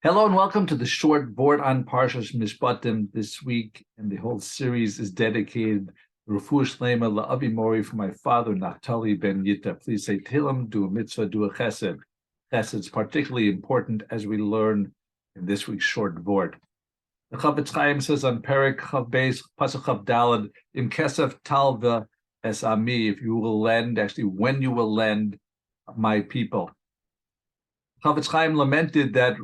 Hello and welcome to the short Vort on Parshas Mishpatim this week, and the whole series is dedicated to shelimah Avi Mori for my father Naftali ben Yita. Please say Tehillim, do a mitzvah, do a Chesed. Chesed is particularly important as we learn in this week's short Vort. The Chofetz Chaim says on Perek Chav Beis Pasuk Chav Daled Im Kesef Talva Es Ami, if you will lend, actually when you will lend my people. Chofetz Chaim lamented that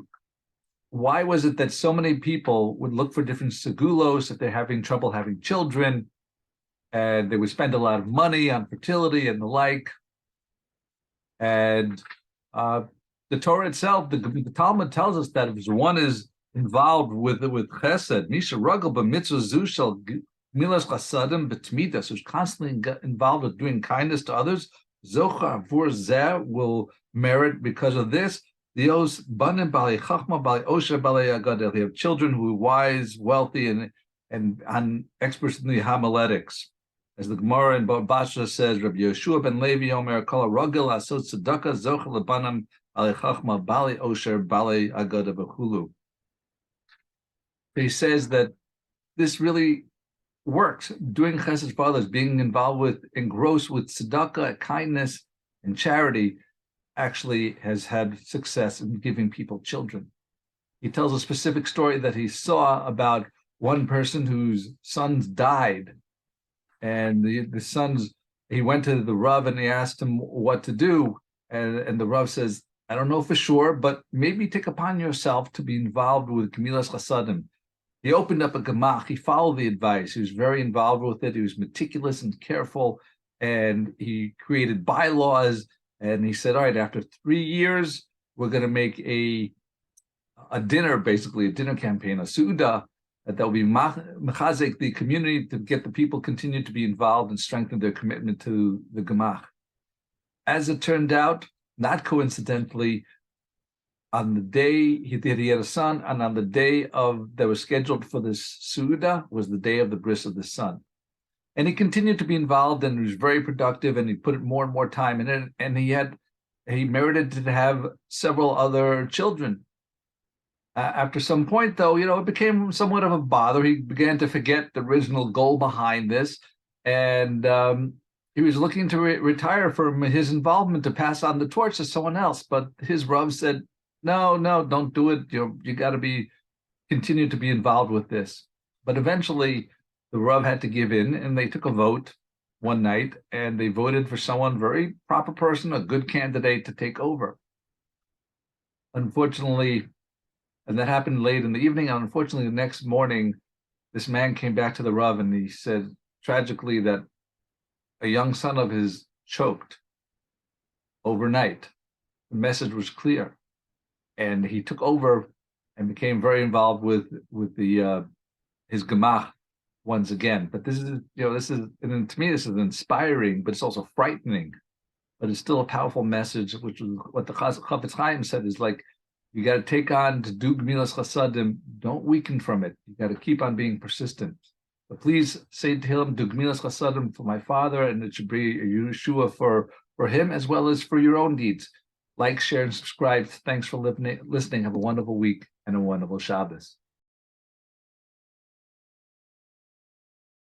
why was it that so many people would look for different segulos if they're having trouble having children, and they would spend a lot of money on fertility and the like. And the Torah itself, the Talmud tells us that if one is involved with Chesed, Misha Rugel b'mitzvah zushal milas chasadim b'tmidas, who's constantly involved with doing kindness to others, zocha avur zeh will merit because of this. They have children who are wise, wealthy, and experts in the homiletics. As the Gemara in Basra says, Rabbi Yeshua ben Levy Omer Kol Rogel Asot Tzedakah Zoch Lebanam Ale Chachma Bali Osher Bali Agada B'Chulu. He says that this really works. Doing chesed for others, being involved with, engrossed with tzedakah, kindness, and charity, actually has had success in giving people children. He tells a specific story that he saw about one person whose sons died, and the sons, he went to the Rav and he asked him what to do, and the Rav says, I don't know for sure, but maybe take upon yourself to be involved with Gemilas Chasadim. He opened up a gemach, he followed the advice, he was very involved with it, he was meticulous and careful, and he created bylaws. And he said, all right, after 3 years, we're going to make a dinner, basically a dinner campaign, a su'udah, that will be mechazek the community to get the people continue to be involved and strengthen their commitment to the gemach. As it turned out, not coincidentally, on the day he had a son, and on the day that was scheduled for this su'udah was the day of the bris of the son. And he continued to be involved, and he was very productive, and he put more and more time in it, and he merited to have several other children. After some point, though, it became somewhat of a bother. He began to forget the original goal behind this, and he was looking to retire from his involvement to pass on the torch to someone else. But his Rav said, no, don't do it. You got to continue to be involved with this. But eventually, the Rav had to give in, and they took a vote one night, and they voted for someone, very proper person, a good candidate to take over. Unfortunately, and that happened late in the evening, and unfortunately, the next morning, this man came back to the Rav, and he said, tragically, that a young son of his choked overnight. The message was clear, and he took over and became very involved with his gemach once again. But this is, and to me, this is inspiring, but it's also frightening. But it's still a powerful message, which is what the Chofetz Chaim said, is like, you got to take on to do Gemilas Chasadim. Don't weaken from it. You got to keep on being persistent. But please say to him, do Gemilas Chasadim for my father, and it should be a Yeshua for him as well as for your own deeds. Like, share, and subscribe. Thanks for listening. Have a wonderful week and a wonderful Shabbos.